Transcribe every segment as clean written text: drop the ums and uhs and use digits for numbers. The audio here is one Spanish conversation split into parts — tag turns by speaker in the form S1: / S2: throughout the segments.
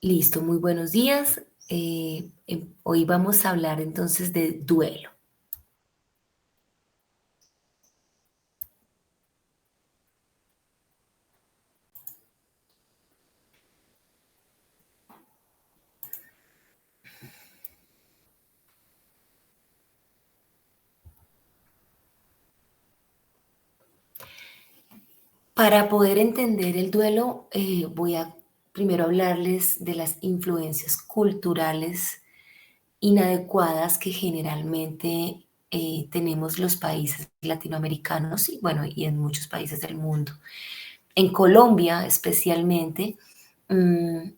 S1: Listo, muy buenos días. Hoy vamos a hablar entonces de duelo. Para poder entender el duelo, voy a primero hablarles de las influencias culturales inadecuadas que generalmente tenemos los países latinoamericanos y bueno, y en muchos países del mundo. En Colombia especialmente, mm,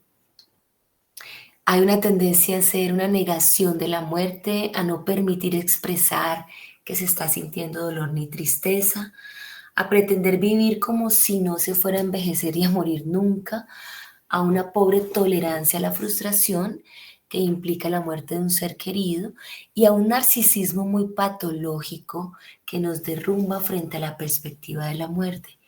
S1: hay una tendencia a hacer una negación de la muerte, a no permitir expresar que se está sintiendo dolor ni tristeza, a pretender vivir como si no se fuera a envejecer y a morir nunca, a una pobre tolerancia a la frustración que implica la muerte de un ser querido y a un narcisismo muy patológico que nos derrumba frente a la perspectiva de la muerte.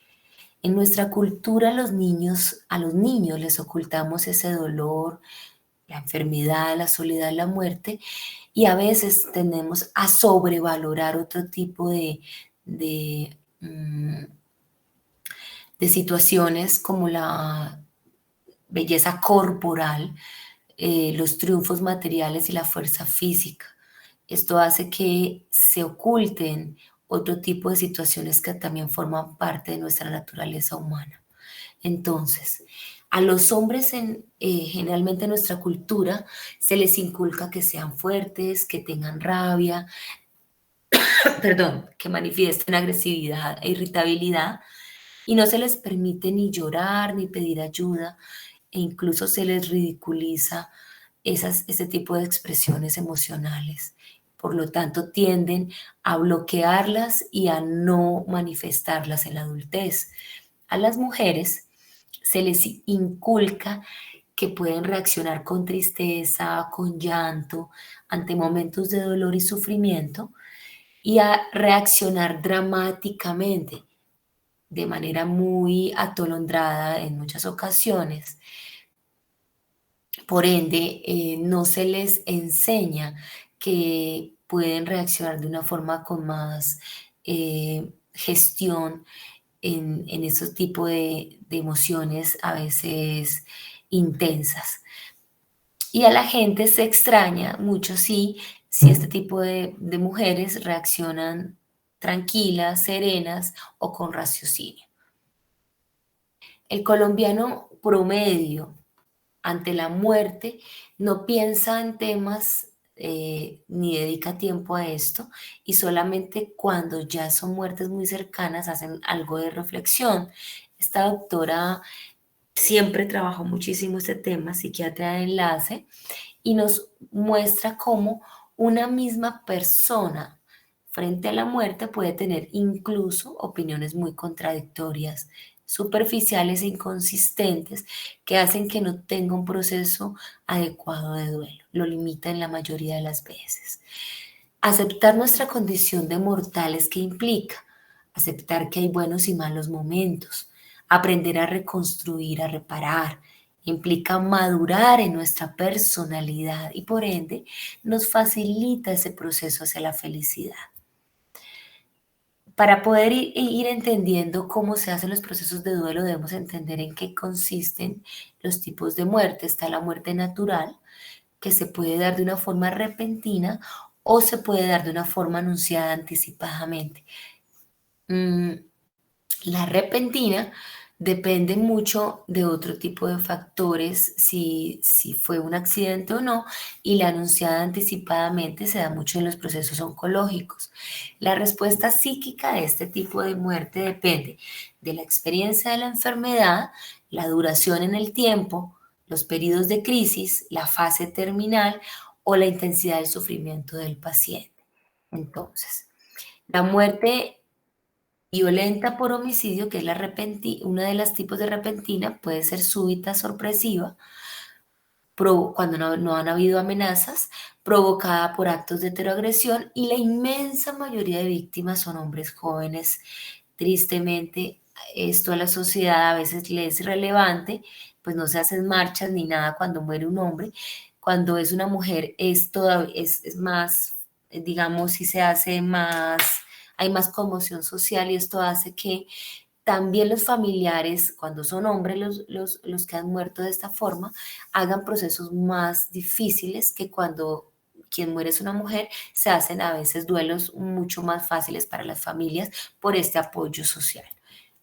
S1: En nuestra cultura, a los niños les ocultamos ese dolor, la enfermedad, la soledad, la muerte, y a veces tendemos a sobrevalorar otro tipo de, mm, de situaciones como la belleza corporal, los triunfos materiales y la fuerza física. Esto hace que se oculten otro tipo de situaciones que también forman parte de nuestra naturaleza humana. Entonces, a los hombres generalmente en nuestra cultura se les inculca que sean fuertes, que tengan rabia, perdón, que manifiesten agresividad e irritabilidad y no se les permite ni llorar ni pedir ayuda e incluso se les ridiculiza ese tipo de expresiones emocionales. Por lo tanto, tienden a bloquearlas y a no manifestarlas en la adultez. A las mujeres se les inculca que pueden reaccionar con tristeza, con llanto, ante momentos de dolor y sufrimiento, y a reaccionar dramáticamente, de manera muy atolondrada en muchas ocasiones. Por ende, no se les enseña que pueden reaccionar de una forma con más gestión en esos tipos de emociones a veces intensas. Y a la gente se extraña mucho si este tipo de mujeres reaccionan tranquilas, serenas o con raciocinio. El colombiano promedio ante la muerte no piensa en temas ni dedica tiempo a esto y solamente cuando ya son muertes muy cercanas hacen algo de reflexión. Esta doctora siempre trabajó muchísimo este tema, psiquiatra de enlace, y nos muestra cómo una misma persona frente a la muerte puede tener incluso opiniones muy contradictorias, superficiales e inconsistentes que hacen que no tenga un proceso adecuado de duelo. Lo limita en la mayoría de las veces. Aceptar nuestra condición de mortales, ¿qué implica? Aceptar que hay buenos y malos momentos, aprender a reconstruir, a reparar, implica madurar en nuestra personalidad y por ende nos facilita ese proceso hacia la felicidad. Para poder ir entendiendo cómo se hacen los procesos de duelo, debemos entender en qué consisten los tipos de muerte. Está la muerte natural, que se puede dar de una forma repentina o se puede dar de una forma anunciada anticipadamente. Mm, La repentina depende mucho de otro tipo de factores, si fue un accidente o no, y la anunciada anticipadamente se da mucho en los procesos oncológicos. La respuesta psíquica de este tipo de muerte depende de la experiencia de la enfermedad, la duración en el tiempo, los periodos de crisis, la fase terminal o la intensidad del sufrimiento del paciente. Entonces, la muerte violenta por homicidio, que es una de las tipos de repentina, puede ser súbita, sorpresiva, cuando no han habido amenazas, provocada por actos de heteroagresión y la inmensa mayoría de víctimas son hombres jóvenes. Tristemente, esto a la sociedad a veces le es relevante pues no se hacen marchas ni nada cuando muere un hombre. Cuando es una mujer es más, digamos, si se hace más, hay más conmoción social y esto hace que también los familiares, cuando son hombres los que han muerto de esta forma, hagan procesos más difíciles que cuando quien muere es una mujer, se hacen a veces duelos mucho más fáciles para las familias por este apoyo social.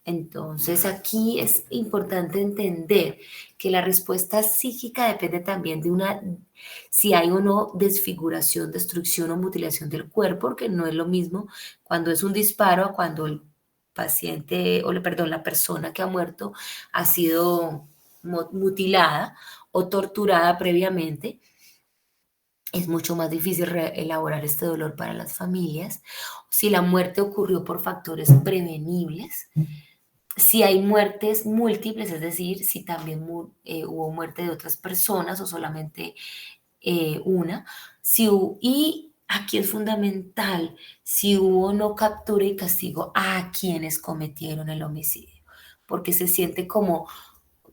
S1: Entonces, aquí es importante entender que la respuesta psíquica depende también de si hay o no desfiguración, destrucción o mutilación del cuerpo, porque no es lo mismo cuando es un disparo a cuando el paciente, perdón, la persona que ha muerto ha sido mutilada o torturada previamente. Es mucho más difícil elaborar este dolor para las familias. Si la muerte ocurrió por factores prevenibles, si hay muertes múltiples, es decir, si también hubo muerte de otras personas o solamente una, y aquí es fundamental, si hubo no captura y castigo a quienes cometieron el homicidio, porque se siente como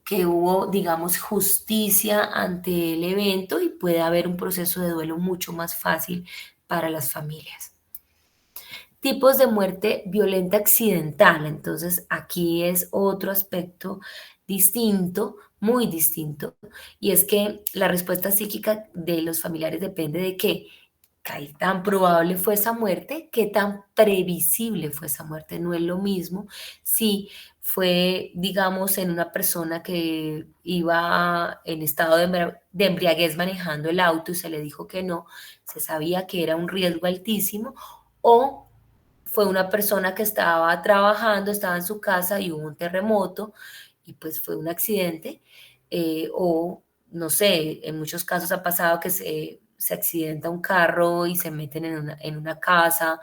S1: que hubo, digamos, justicia ante el evento y puede haber un proceso de duelo mucho más fácil para las familias. Tipos de muerte violenta accidental. Entonces, aquí es otro aspecto distinto, muy distinto, y es que la respuesta psíquica de los familiares depende de qué tan probable fue esa muerte, qué tan previsible fue esa muerte. No es lo mismo si fue, digamos, en una persona que iba en estado de embriaguez manejando el auto y se le dijo que no, se sabía que era un riesgo altísimo, o fue una persona que estaba trabajando, estaba en su casa y hubo un terremoto y pues fue un accidente, o no sé, en muchos casos ha pasado que se accidenta un carro y se meten en una casa,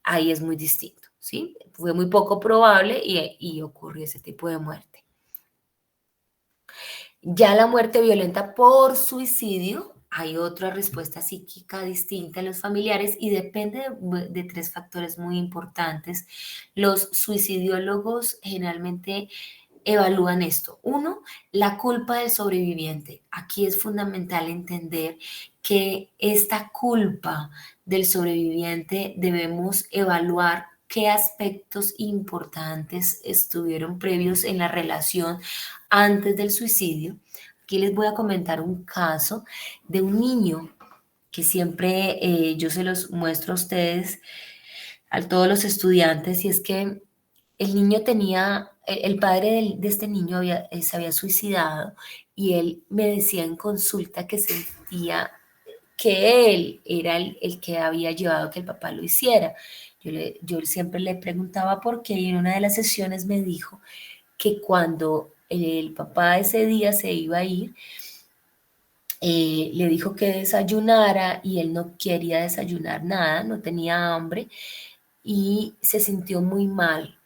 S1: ahí es muy distinto, ¿sí? Fue muy poco probable y ocurrió ese tipo de muerte. Ya la muerte violenta por suicidio, hay otra respuesta psíquica distinta en los familiares y depende de tres factores muy importantes. Los suicidiólogos generalmente evalúan esto. Uno, la culpa del sobreviviente. Aquí es fundamental entender que esta culpa del sobreviviente debemos evaluar qué aspectos importantes estuvieron previos en la relación antes del suicidio. Aquí les voy a comentar un caso de un niño que siempre yo se los muestro a ustedes, a todos los estudiantes, y es que el niño tenía, el padre de este niño se había suicidado y él me decía en consulta que sentía que él era el que había llevado a que el papá lo hiciera. Yo siempre le preguntaba por qué y en una de las sesiones me dijo que cuando el papá ese día se iba a ir, le dijo que desayunara y él no quería desayunar nada, no tenía hambre y se sintió muy mal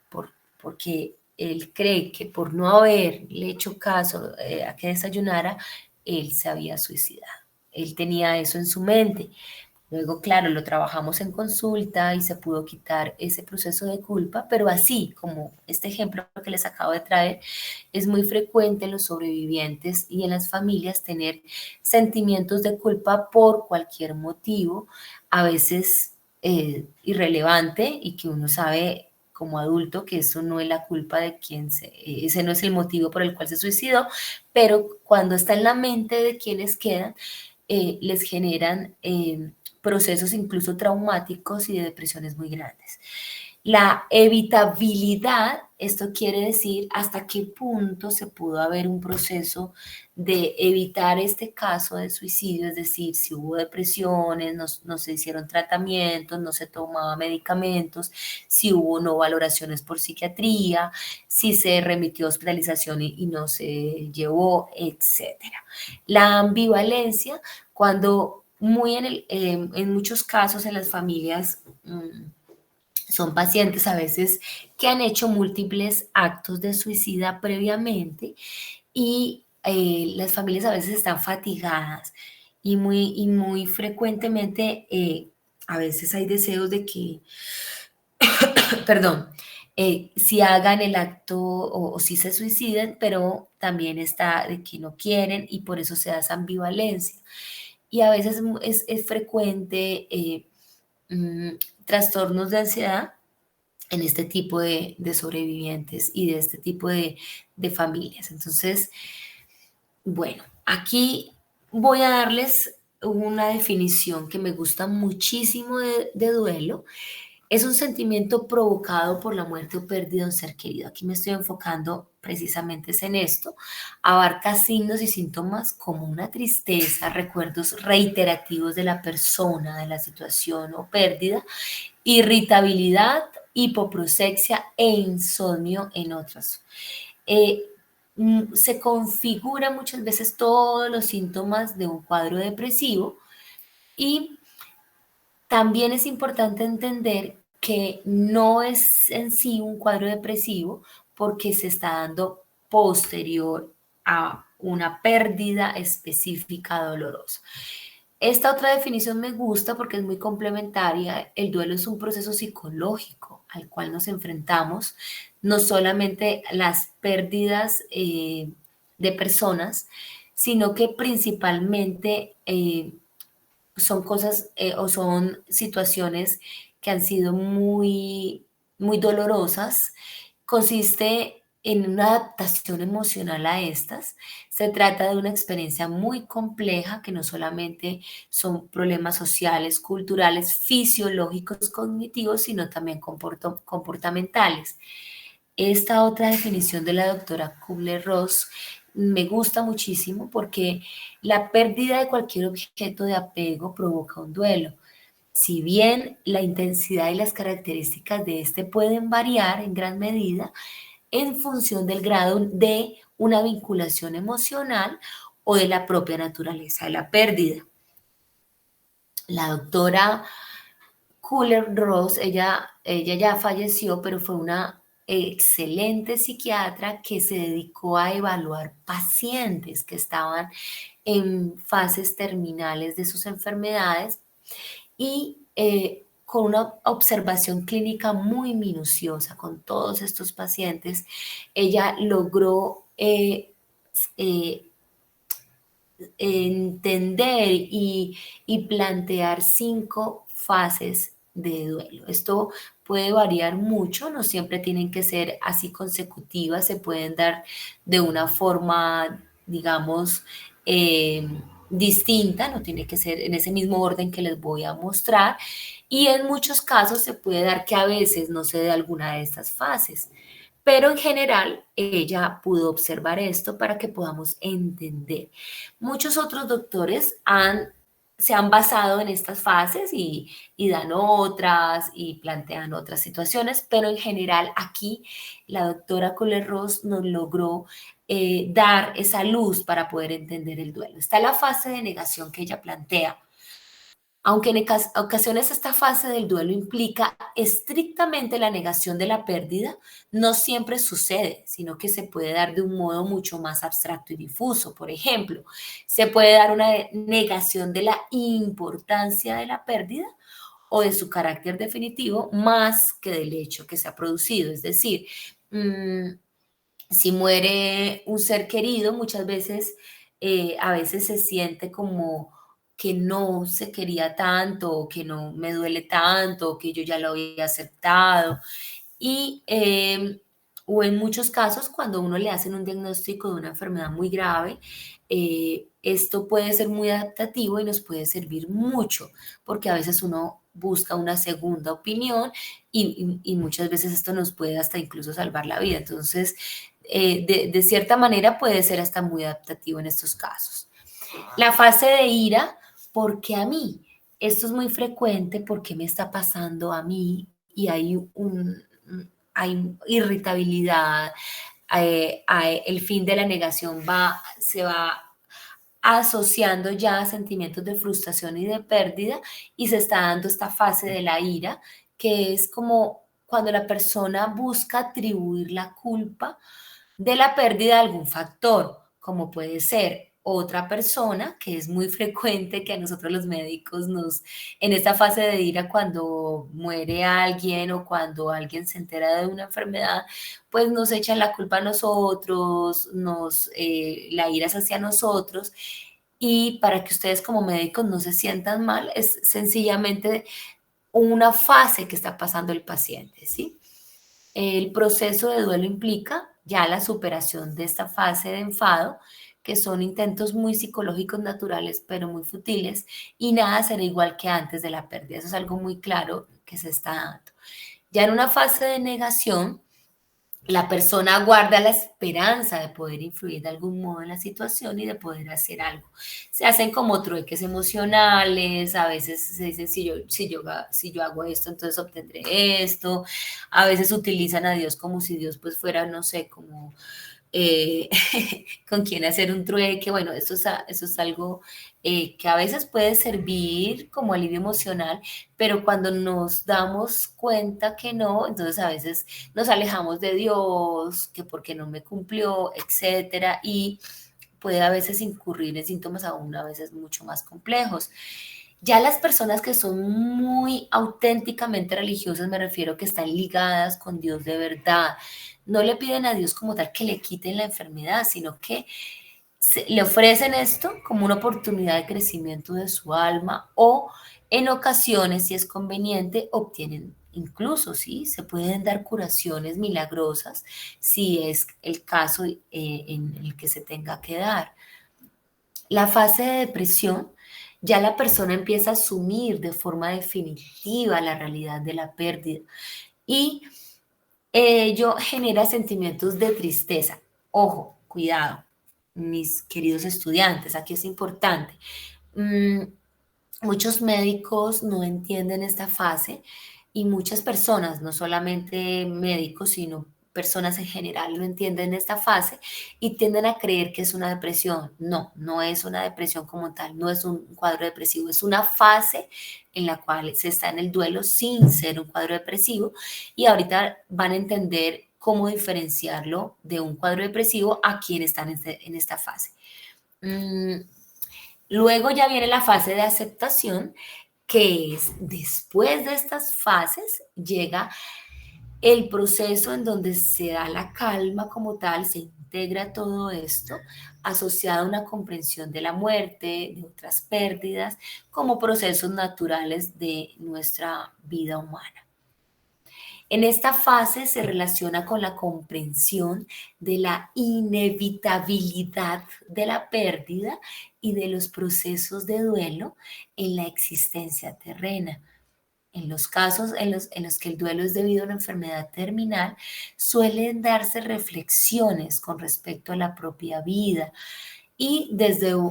S1: porque él cree que por no haberle hecho caso a que desayunara, él se había suicidado. Él tenía eso en su mente. Luego, claro, lo trabajamos en consulta y se pudo quitar ese proceso de culpa, pero así como este ejemplo que les acabo de traer, es muy frecuente en los sobrevivientes y en las familias tener sentimientos de culpa por cualquier motivo, a veces irrelevante y que uno sabe como adulto que eso no es la culpa de ese no es el motivo por el cual se suicidó, pero cuando está en la mente de quienes quedan, les generan procesos incluso traumáticos y de depresiones muy grandes. La evitabilidad, esto quiere decir hasta qué punto se pudo haber un proceso de evitar este caso de suicidio, es decir, si hubo depresiones, no se hicieron tratamientos, no se tomaba medicamentos, si hubo no valoraciones por psiquiatría, si se remitió a hospitalización y no se llevó, etcétera. La ambivalencia, cuando en muchos casos en las familias son pacientes a veces que han hecho múltiples actos de suicida previamente y las familias a veces están fatigadas y muy frecuentemente a veces hay deseos de que, perdón, si hagan el acto o si se suiciden, pero también está de que no quieren y por eso se da esa ambivalencia. Y a veces es frecuente mm, trastornos de ansiedad en este tipo de sobrevivientes y de este tipo de familias. Entonces, bueno, aquí voy a darles una definición que me gusta muchísimo de duelo. Es un sentimiento provocado por la muerte o pérdida de un ser querido. Aquí me estoy enfocando precisamente es en esto. Abarca signos y síntomas como una tristeza, recuerdos reiterativos de la persona, de la situación o pérdida, irritabilidad, hipoprosexia e insomnio en otros. Eh, Se configura muchas veces todos los síntomas de un cuadro depresivo y también es importante entender que no es en sí un cuadro depresivo porque se está dando posterior a una pérdida específica dolorosa. Esta otra definición me gusta porque es muy complementaria. El duelo es un proceso psicológico al cual nos enfrentamos, no solamente las pérdidas de personas, sino que principalmente son cosas o son situaciones que han sido muy dolorosas. Consiste en una adaptación emocional a estas. Se trata de una experiencia muy compleja que no solamente son problemas sociales, culturales, fisiológicos, cognitivos, sino también comportamentales. Esta otra definición de la doctora Kubler-Ross me gusta muchísimo porque la pérdida de cualquier objeto de apego provoca un duelo. Si bien la intensidad y las características de este pueden variar en gran medida en función del grado de una vinculación emocional o de la propia naturaleza de la pérdida. La doctora Kubler-Ross, ella ya falleció, pero fue una excelente psiquiatra que se dedicó a evaluar pacientes que estaban en fases terminales de sus enfermedades y con una observación clínica muy minuciosa con todos estos pacientes, ella logró eh, entender y plantear 5 fases de duelo. Esto puede variar mucho, no siempre tienen que ser así consecutivas, se pueden dar de una forma, digamos, eh, distinta, no tiene que ser en ese mismo orden que les voy a mostrar. Y en muchos casos se puede dar que a veces no se dé alguna de estas fases. Pero en general, ella pudo observar esto para que podamos entender. Muchos otros doctores se han basado en estas fases y dan otras y plantean otras situaciones, pero en general aquí la doctora Kohler-Ross nos logró dar esa luz para poder entender el duelo. Está la fase de negación que ella plantea, aunque en ocasiones esta fase del duelo implica estrictamente la negación de la pérdida, no siempre sucede, sino que se puede dar de un modo mucho más abstracto y difuso. Por ejemplo, se puede dar una negación de la importancia de la pérdida o de su carácter definitivo más que del hecho que se ha producido. Es decir, mmm, si muere un ser querido, muchas veces, a veces se siente como que no se quería tanto, o que no me duele tanto, o que yo ya lo había aceptado. Y, o en muchos casos, cuando uno le hacen un diagnóstico de una enfermedad muy grave, esto puede ser muy adaptativo y nos puede servir mucho, porque a veces uno busca una segunda opinión y muchas veces esto nos puede hasta incluso salvar la vida. Entonces, de cierta manera puede ser hasta muy adaptativo en estos casos. La fase de ira, porque a mí, esto es muy frecuente, porque me está pasando a mí y hay irritabilidad, el fin de la negación se va asociando ya a sentimientos de frustración y de pérdida y se está dando esta fase de la ira, que es como cuando la persona busca atribuir la culpa de la pérdida de algún factor, como puede ser otra persona, que es muy frecuente que a nosotros los médicos en esta fase de ira, cuando muere alguien o cuando alguien se entera de una enfermedad, pues nos echan la culpa a nosotros, la ira es hacia nosotros. Y para que ustedes como médicos no se sientan mal, es sencillamente una fase que está pasando el paciente, ¿sí? El proceso de duelo implica ya la superación de esta fase de enfado, que son intentos muy psicológicos naturales, pero muy futiles, y nada será igual que antes de la pérdida. Eso es algo muy claro que se está dando. Ya en una fase de negación, la persona guarda la esperanza de poder influir de algún modo en la situación y de poder hacer algo. Se hacen como trueques emocionales, a veces se dice, si yo hago esto, entonces obtendré esto. A veces utilizan a Dios como si Dios pues fuera, no sé, como eh, con quién hacer un trueque. Bueno, eso es algo que a veces puede servir como alivio emocional, pero cuando nos damos cuenta que no, entonces a veces nos alejamos de Dios, que porque no me cumplió, etcétera, y puede a veces incurrir en síntomas aún a veces mucho más complejos. Ya las personas que son muy auténticamente religiosas, me refiero que están ligadas con Dios de verdad, no le piden a Dios como tal que le quiten la enfermedad, sino que le ofrecen esto como una oportunidad de crecimiento de su alma, o en ocasiones, si es conveniente, obtienen incluso, sí, se pueden dar curaciones milagrosas si es el caso en el que se tenga que dar. La fase de depresión, ya la persona empieza a asumir de forma definitiva la realidad de la pérdida y ello genera sentimientos de tristeza. Ojo, cuidado, mis queridos estudiantes, aquí es importante. Mm, Muchos médicos no entienden esta fase y muchas personas, no solamente médicos, sino personas en general, no entienden esta fase y tienden a creer que es una depresión. No, no es una depresión como tal, no es un cuadro depresivo, es una fase en la cual se está en el duelo sin ser un cuadro depresivo, y ahorita van a entender cómo diferenciarlo de un cuadro depresivo a quienes están en esta fase. Mm, Luego ya viene la fase de aceptación, que es después de estas fases llega el proceso en donde se da la calma como tal, se integra todo esto asociado a una comprensión de la muerte, de otras pérdidas, como procesos naturales de nuestra vida humana. En esta fase se relaciona con la comprensión de la inevitabilidad de la pérdida y de los procesos de duelo en la existencia terrena. En los casos en los que el duelo es debido a una enfermedad terminal, suelen darse reflexiones con respecto a la propia vida, y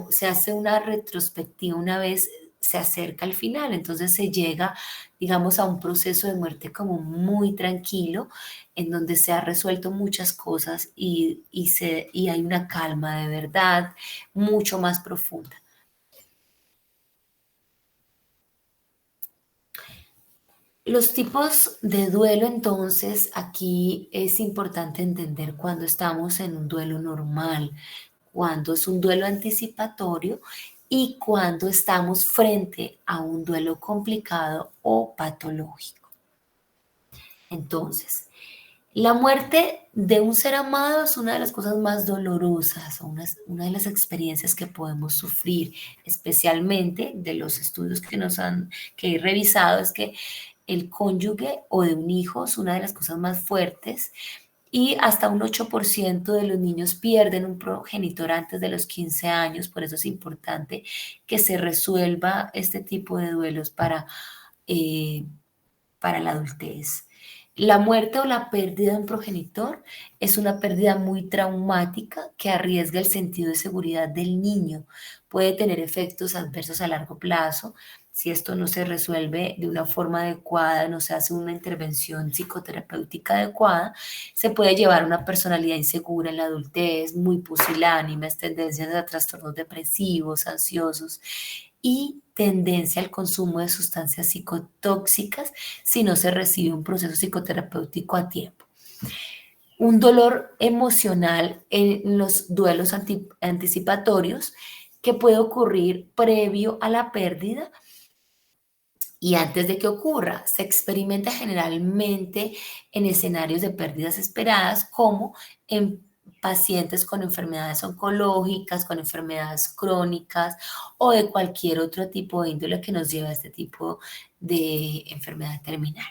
S1: se hace una retrospectiva una vez se acerca al final. Entonces se llega, digamos, a un proceso de muerte como muy tranquilo, en donde se ha resuelto muchas cosas y hay una calma de verdad mucho más profunda. Los tipos de duelo, entonces, aquí es importante entender cuando estamos en un duelo normal, cuando es un duelo anticipatorio y cuando estamos frente a un duelo complicado o patológico. Entonces, la muerte de un ser amado es una de las cosas más dolorosas, o una de las experiencias que podemos sufrir, especialmente de los estudios que he revisado, es que el cónyuge o de un hijo es una de las cosas más fuertes, y hasta un 8% de los niños pierden un progenitor antes de los 15 años. Por eso es importante que se resuelva este tipo de duelos eh, para la adultez. La muerte o la pérdida de un progenitor es una pérdida muy traumática que arriesga el sentido de seguridad del niño. Puede tener efectos adversos a largo plazo. Si esto no se resuelve de una forma adecuada, no se hace una intervención psicoterapéutica adecuada, se puede llevar a una personalidad insegura en la adultez, muy pusilánime, tendencias a trastornos depresivos, ansiosos y tendencia al consumo de sustancias psicotóxicas si no se recibe un proceso psicoterapéutico a tiempo. un dolor emocional en los duelos anticipatorios que puede ocurrir previo a la pérdida y antes de que ocurra. Se experimenta generalmente en escenarios de pérdidas esperadas, como en pacientes con enfermedades oncológicas, con enfermedades crónicas o de cualquier otro tipo de índole que nos lleve a este tipo de enfermedad terminal.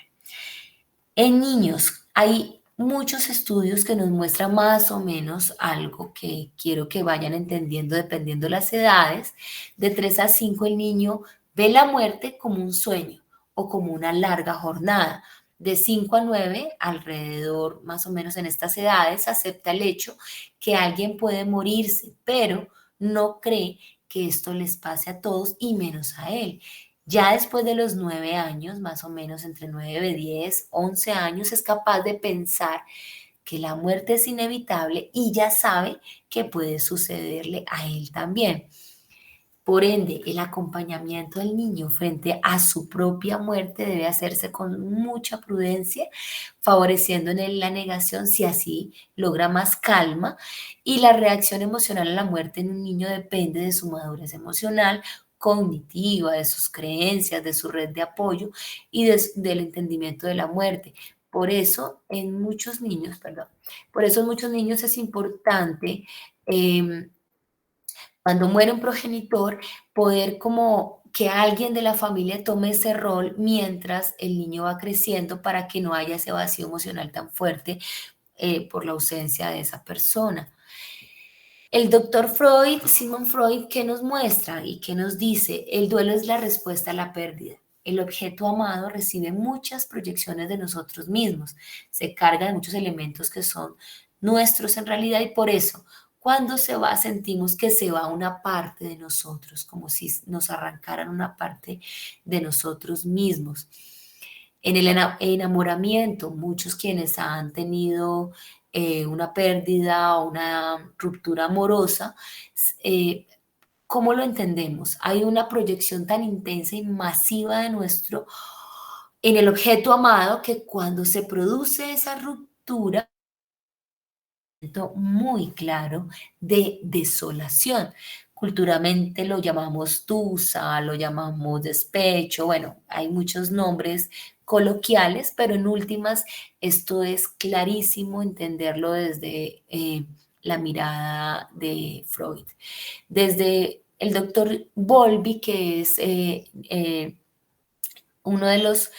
S1: En niños hay muchos estudios que nos muestran más o menos algo que quiero que vayan entendiendo dependiendo de las edades. De 3 a 5 el niño ve la muerte como un sueño o como una larga jornada. De 5 a 9, alrededor más o menos en estas edades, acepta el hecho que alguien puede morirse, pero no cree que esto les pase a todos y menos a él. Ya después de los 9 años, más o menos entre 9, 10, 11 años, es capaz de pensar que la muerte es inevitable y ya sabe que puede sucederle a él también. Por ende, el acompañamiento del niño frente a su propia muerte debe hacerse con mucha prudencia, favoreciendo en él la negación si así logra más calma. Y la reacción emocional a la muerte en un niño depende de su madurez emocional, cognitiva, de sus creencias, de su red de apoyo y del entendimiento de la muerte. Por eso, en muchos niños, perdón, por eso en muchos niños es importante cuando muere un progenitor, poder como que alguien de la familia tome ese rol mientras el niño va creciendo para que no haya ese vacío emocional tan fuerte por la ausencia de esa persona. El doctor Freud, Sigmund Freud, ¿qué nos muestra y qué nos dice? El duelo es la respuesta a la pérdida. El objeto amado recibe muchas proyecciones de nosotros mismos, se carga de muchos elementos que son nuestros en realidad y por eso cuando se va sentimos que se va una parte de nosotros, como si nos arrancaran una parte de nosotros mismos. En el enamoramiento, muchos quienes han tenido una pérdida o una ruptura amorosa, eh, ¿cómo lo entendemos? Hay una proyección tan intensa y masiva de nuestro en el objeto amado que cuando se produce esa ruptura, muy claro de desolación. Culturalmente lo llamamos tusa, lo llamamos despecho, bueno, hay muchos nombres coloquiales, pero en últimas esto es clarísimo entenderlo desde la mirada de Freud. Desde el doctor Bowlby, que es uno de los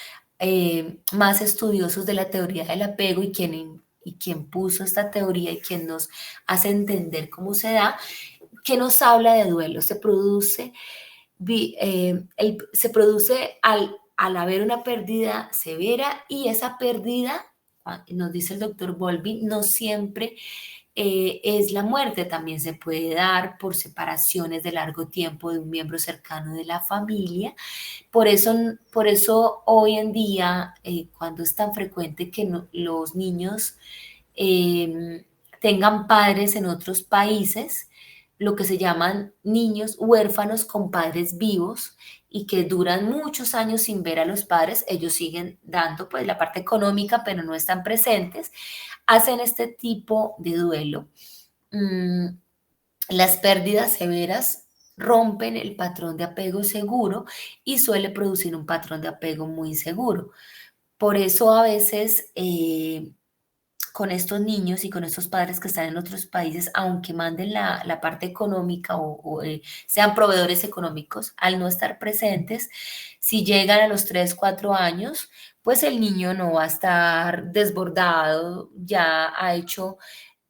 S1: más estudiosos de la teoría del apego y quien puso esta teoría y quien nos hace entender cómo se da, que nos habla de duelo. Se produce al haber una pérdida severa y esa pérdida, nos dice el doctor Bowlby, no siempre es la muerte, también se puede dar por separaciones de largo tiempo de un miembro cercano de la familia. Por eso hoy en día, cuando es tan frecuente que los niños tengan padres en otros países, lo que se llaman niños huérfanos con padres vivos y que duran muchos años sin ver a los padres, ellos siguen dando pues la parte económica, pero no están presentes, hacen este tipo de duelo. Mm, las pérdidas severas rompen el patrón de apego seguro y suele producir un patrón de apego muy inseguro. Por eso a veces con estos niños y con estos padres que están en otros países, aunque manden la parte económica o sean proveedores económicos, al no estar presentes, si llegan a los 3 4 años, pues el niño no va a estar desbordado, ya ha hecho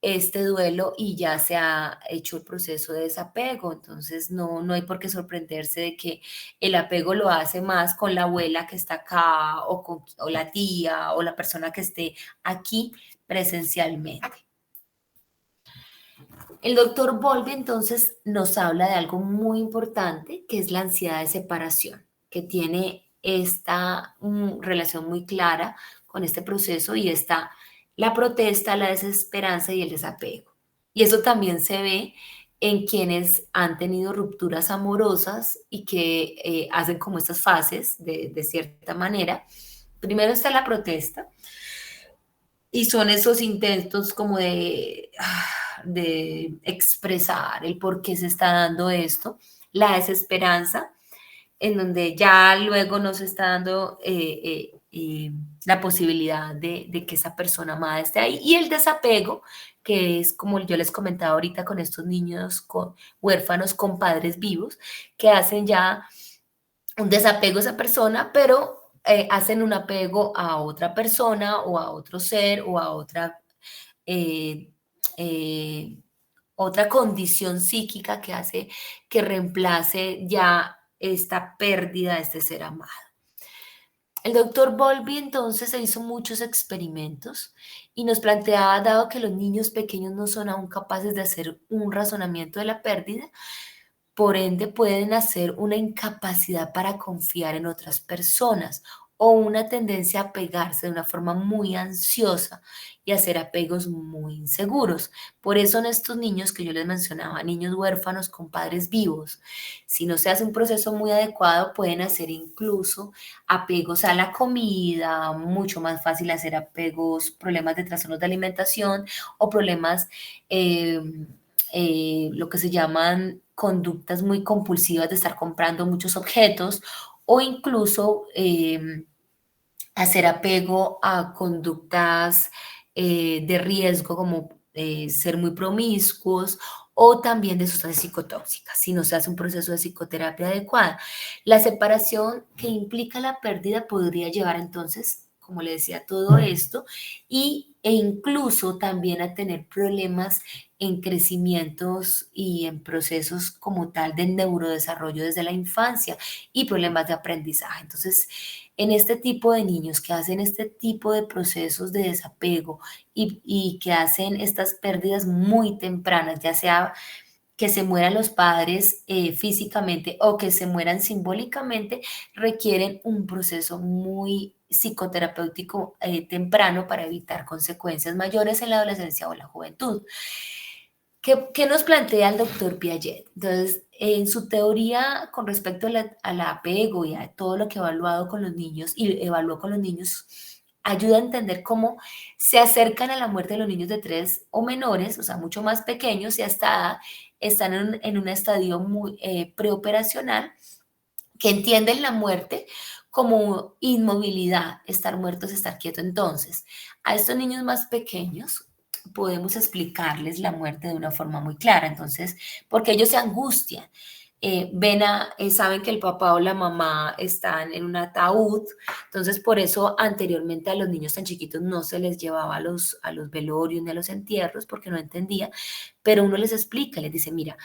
S1: este duelo y ya se ha hecho el proceso de desapego. Entonces, no hay por qué sorprenderse de que el apego lo hace más con la abuela que está acá o la tía o la persona que esté aquí presencialmente. El doctor Bowlby entonces nos habla de algo muy importante, que es la ansiedad de separación, que tiene esta relación muy clara con este proceso y está la protesta, la desesperanza y el desapego. Y eso también se ve en quienes han tenido rupturas amorosas y que hacen como estas fases de cierta manera. Primero está la protesta, Y son esos intentos como de expresar el por qué se está dando esto, la desesperanza, en donde ya luego nos está dando la posibilidad de que esa persona amada esté ahí. Y el desapego, que es como yo les comentaba ahorita con estos niños huérfanos con padres vivos, que hacen ya un desapego a esa persona, pero hacen un apego a otra persona o a otro ser o a eh, eh, otra condición psíquica que hace que reemplace ya esta pérdida de este ser amado. El doctor Bowlby entonces se hizo muchos experimentos y nos planteaba, dado que los niños pequeños no son aún capaces de hacer un razonamiento de la pérdida, por ende, pueden hacer una incapacidad para confiar en otras personas o una tendencia a pegarse de una forma muy ansiosa y hacer apegos muy inseguros. Por eso en estos niños que yo les mencionaba, niños huérfanos con padres vivos, si no se hace un proceso muy adecuado, pueden hacer incluso apegos a la comida, mucho más fácil hacer apegos, problemas de trastornos de alimentación o problemas eh, lo que se llaman conductas muy compulsivas de estar comprando muchos objetos o incluso hacer apego a conductas de riesgo como ser muy promiscuos o también de sustancias psicotóxicas, si no se hace un proceso de psicoterapia adecuada. La separación que implica la pérdida podría llevar entonces, como le decía, a todo esto e incluso también a tener problemas en crecimientos y en procesos como tal de neurodesarrollo desde la infancia y problemas de aprendizaje. Entonces, en este tipo de niños que hacen este tipo de procesos de desapego y que hacen estas pérdidas muy tempranas, ya sea que se mueran los padres físicamente o que se mueran simbólicamente, requieren un proceso muy psicoterapéutico temprano para evitar consecuencias mayores en la adolescencia o la juventud. ¿Qué nos plantea el doctor Piaget? Entonces, en su teoría con respecto al apego y a todo lo que ha evaluado con los niños y evaluó con los niños, ayuda a entender cómo se acercan a la muerte de los niños de 3 o menores, o sea, mucho más pequeños y hasta están en un estadio muy preoperacional, que entienden la muerte como inmovilidad, estar muertos, estar quieto. Entonces, a estos niños más pequeños podemos explicarles la muerte de una forma muy clara, entonces, porque ellos se angustian. Saben que el papá o la mamá están en un ataúd, entonces por eso anteriormente a los niños tan chiquitos no se les llevaba a los velorios ni a los entierros porque no entendía, pero uno les explica, les dice, mira,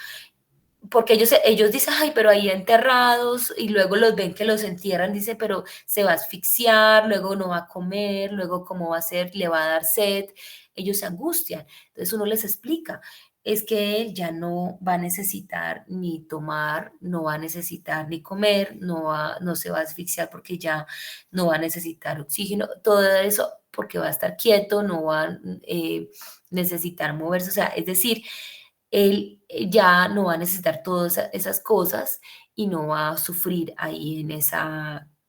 S1: porque ellos dicen, ay, pero ahí enterrados, y luego los ven que los entierran, dice, pero se va a asfixiar, luego no va a comer, luego cómo va a ser, le va a dar sed, ellos se angustian. Entonces uno les explica, es que él ya no va a necesitar ni tomar, no va a necesitar ni comer, no se va a asfixiar porque ya no va a necesitar oxígeno, todo eso porque va a estar quieto, no va a necesitar moverse, o sea, es decir, él ya no va a necesitar todas esas cosas y no va a sufrir ahí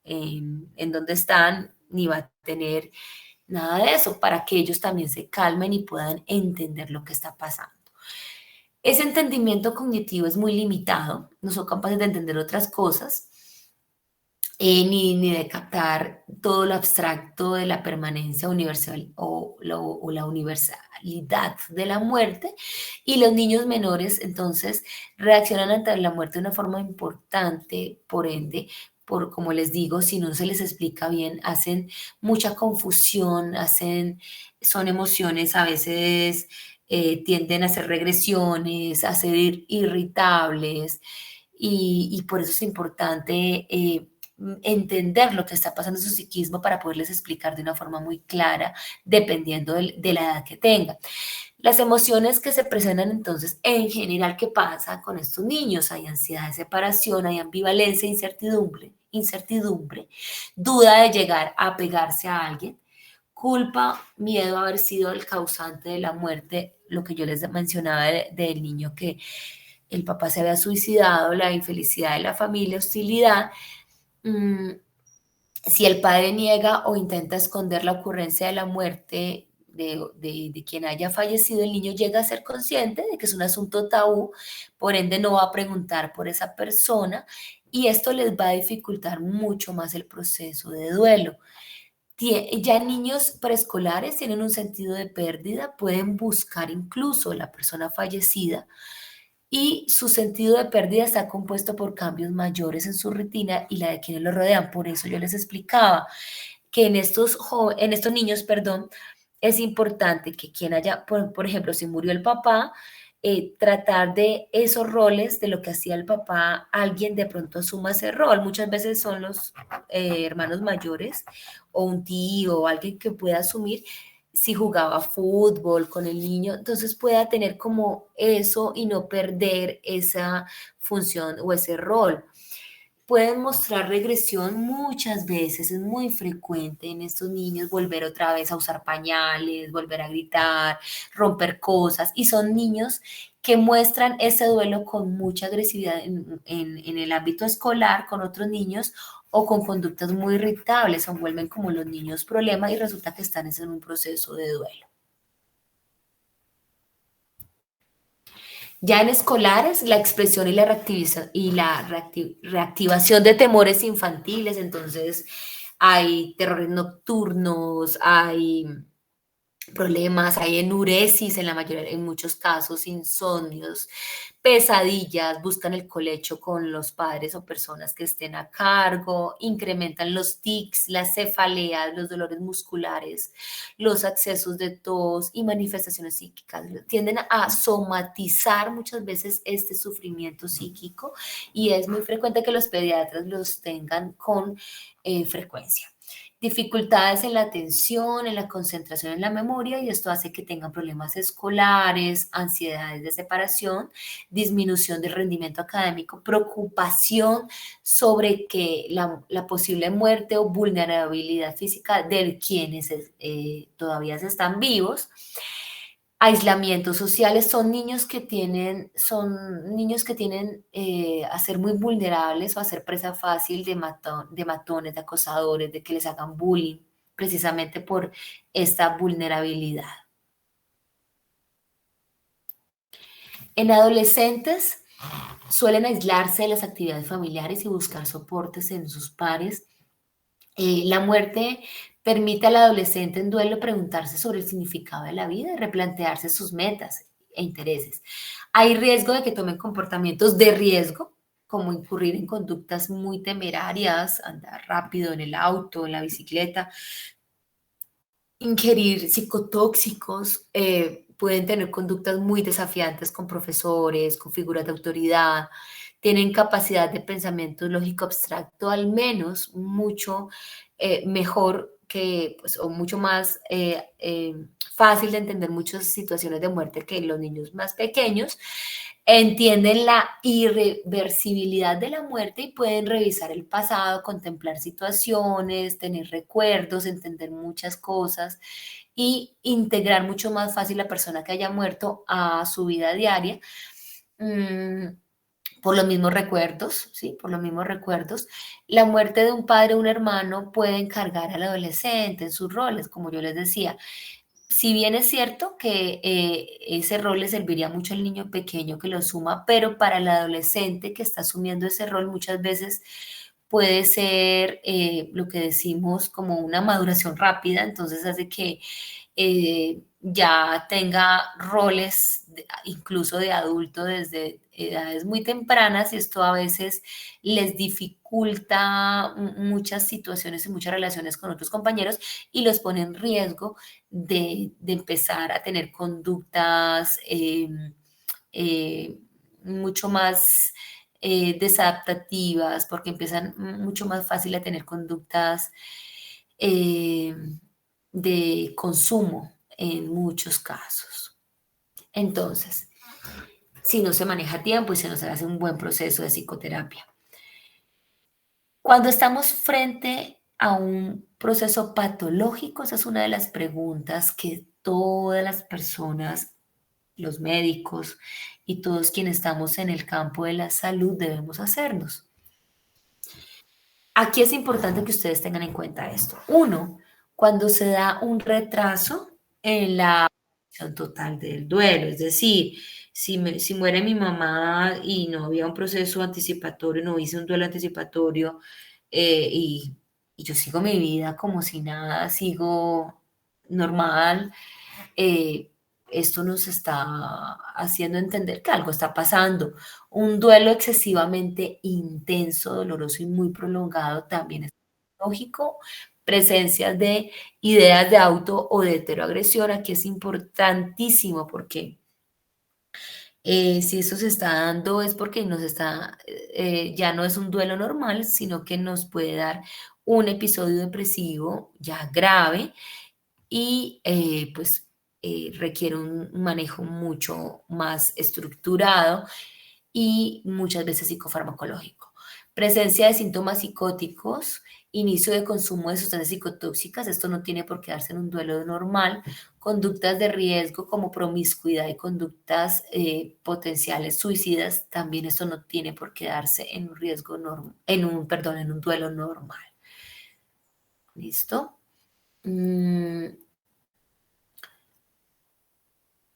S1: en donde están, ni va a tener nada de eso, para que ellos también se calmen y puedan entender lo que está pasando. Ese entendimiento cognitivo es muy limitado, no son capaces de entender otras cosas, ni de captar todo lo abstracto de la permanencia universal o la universalidad de la muerte. Y los niños menores entonces reaccionan ante la muerte de una forma importante, por ende, como les digo, si no se les explica bien, hacen mucha confusión, son emociones a veces tienden a hacer regresiones, a ser irritables, y por eso es importante entender lo que está pasando en su psiquismo para poderles explicar de una forma muy clara, dependiendo de la edad que tengan. Las emociones que se presentan entonces, en general, ¿qué pasa con estos niños? Hay ansiedad de separación, hay ambivalencia, incertidumbre, duda de llegar a pegarse a alguien, culpa, miedo a haber sido el causante de la muerte, lo que yo les mencionaba del niño que el papá se había suicidado, la infelicidad de la familia, hostilidad. Mm, si el padre niega o intenta esconder la ocurrencia de la muerte, de quien haya fallecido, el niño llega a ser consciente de que es un asunto tabú, por ende no va a preguntar por esa persona y esto les va a dificultar mucho más el proceso de duelo. Ya niños preescolares tienen un sentido de pérdida, pueden buscar incluso la persona fallecida y su sentido de pérdida está compuesto por cambios mayores en su rutina y la de quienes lo rodean. Por eso yo les explicaba que en estos niños, perdón, es importante que quien haya, por ejemplo, si murió el papá, tratar de esos roles, de lo que hacía el papá, alguien de pronto asuma ese rol. Muchas veces son los hermanos mayores o un tío o alguien que pueda asumir si jugaba fútbol con el niño, entonces pueda tener como eso y no perder esa función o ese rol. Pueden mostrar regresión muchas veces, es muy frecuente en estos niños volver otra vez a usar pañales, volver a gritar, romper cosas, y son niños que muestran ese duelo con mucha agresividad en el ámbito escolar con otros niños o con conductas muy irritables, se vuelven como los niños problema y resulta que están en un proceso de duelo. Ya en escolares, la expresión y la reactivación de temores infantiles, entonces hay terrores nocturnos, hay problemas, hay enuresis en la mayoría, en muchos casos, insomnios, pesadillas, buscan el colecho con los padres o personas que estén a cargo, incrementan los tics, las cefaleas, los dolores musculares, los accesos de tos y manifestaciones psíquicas. Tienden a somatizar muchas veces este sufrimiento psíquico y es muy frecuente que los pediatras los tengan con frecuencia. Dificultades en la atención, en la concentración, en la memoria, y esto hace que tengan problemas escolares, ansiedades de separación, disminución del rendimiento académico, preocupación sobre que la posible muerte o vulnerabilidad física de quienes todavía están vivos. Aislamientos sociales son niños que tienen a ser muy vulnerables o a ser presa fácil de matones, de acosadores, de que les hagan bullying, precisamente por esta vulnerabilidad. En adolescentes suelen aislarse de las actividades familiares y buscar soportes en sus pares. La muerte permite al adolescente en duelo preguntarse sobre el significado de la vida y replantearse sus metas e intereses. Hay riesgo de que tomen comportamientos de riesgo, como incurrir en conductas muy temerarias, andar rápido en el auto, en la bicicleta, ingerir psicotóxicos, pueden tener conductas muy desafiantes con profesores, con figuras de autoridad, tienen capacidad de pensamiento lógico abstracto al menos mucho mejor que, pues, o mucho más fácil de entender muchas situaciones de muerte que los niños más pequeños. Entienden la irreversibilidad de la muerte y pueden revisar el pasado, contemplar situaciones, tener recuerdos, entender muchas cosas y integrar mucho más fácil la persona que haya muerto a su vida diaria. Mm, por los mismos recuerdos, ¿sí? Por los mismos recuerdos. La muerte de un padre o un hermano puede encargar al adolescente en sus roles, como yo les decía. Si bien es cierto que ese rol le serviría mucho al niño pequeño que lo suma, pero para el adolescente que está asumiendo ese rol muchas veces puede ser lo que decimos como una maduración rápida, entonces hace que ya tenga roles incluso de adulto desde edades muy tempranas y esto a veces les dificulta muchas situaciones y muchas relaciones con otros compañeros y los pone en riesgo de empezar a tener conductas eh, mucho más desadaptativas porque empiezan mucho más fácil a tener conductas eh, de consumo en muchos casos. Entonces, si no se maneja a tiempo y se nos hace un buen proceso de psicoterapia. Cuando estamos frente a un proceso patológico, esa es una de las preguntas que todas las personas, los médicos y todos quienes estamos en el campo de la salud debemos hacernos. Aquí es importante que ustedes tengan en cuenta esto. Uno, cuando se da un retraso en la acción total del duelo. Es decir, si muere mi mamá y no había un proceso anticipatorio, no hice un duelo anticipatorio, y yo sigo mi vida como si nada, sigo normal, eh, esto nos está haciendo entender que algo está pasando. Un duelo excesivamente intenso, doloroso y muy prolongado también es lógico. Presencias de ideas de auto o de heteroagresión, aquí es importantísimo porque si eso se está dando es porque nos está, ya no es un duelo normal, sino que nos puede dar un episodio depresivo ya grave y pues requiere un manejo mucho más estructurado y muchas veces psicofarmacológico. Presencia de síntomas psicóticos, inicio de consumo de sustancias psicotóxicas, esto no tiene por qué darse en un duelo normal, conductas de riesgo como promiscuidad y conductas potenciales suicidas, también esto no tiene por qué darse en un riesgo perdón, en un duelo normal. ¿Listo? Mm,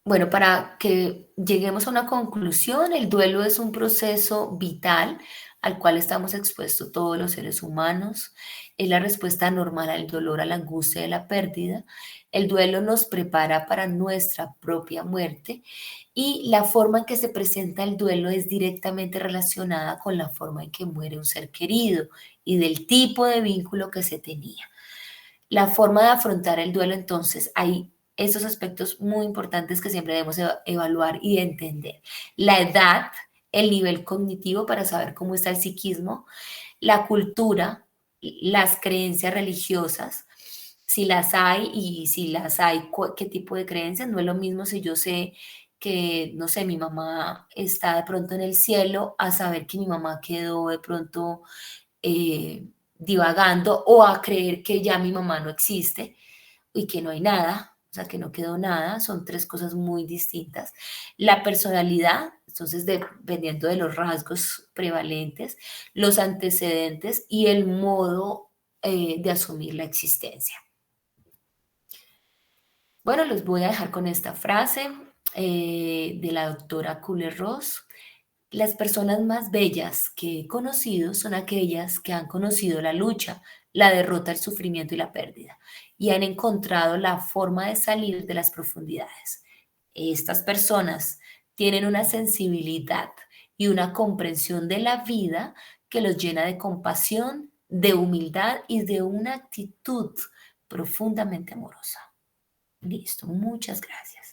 S1: Bueno, para que lleguemos a una conclusión, el duelo es un proceso vital al cual estamos expuestos todos los seres humanos. Es la respuesta normal al dolor, a la angustia de la pérdida. El duelo nos prepara para nuestra propia muerte y la forma en que se presenta el duelo es directamente relacionada con la forma en que muere un ser querido y del tipo de vínculo que se tenía. La forma de afrontar el duelo, entonces, hay esos aspectos muy importantes que siempre debemos evaluar y entender. La edad, el nivel cognitivo para saber cómo está el psiquismo, la cultura, las creencias religiosas, si las hay y si las hay, qué tipo de creencias. No es lo mismo si yo sé que, no sé, mi mamá está de pronto en el cielo, a saber que mi mamá quedó de pronto divagando o a creer que ya mi mamá no existe y que no hay nada, o sea, que no quedó nada, son tres cosas muy distintas. La personalidad, entonces, dependiendo de los rasgos prevalentes, los antecedentes y el modo de asumir la existencia. Bueno, los voy a dejar con esta frase de la doctora Kubler-Ross. Las personas más bellas que he conocido son aquellas que han conocido la lucha, la derrota, el sufrimiento y la pérdida, y han encontrado la forma de salir de las profundidades. Estas personas tienen una sensibilidad y una comprensión de la vida que los llena de compasión, de humildad y de una actitud profundamente amorosa. Listo, muchas gracias.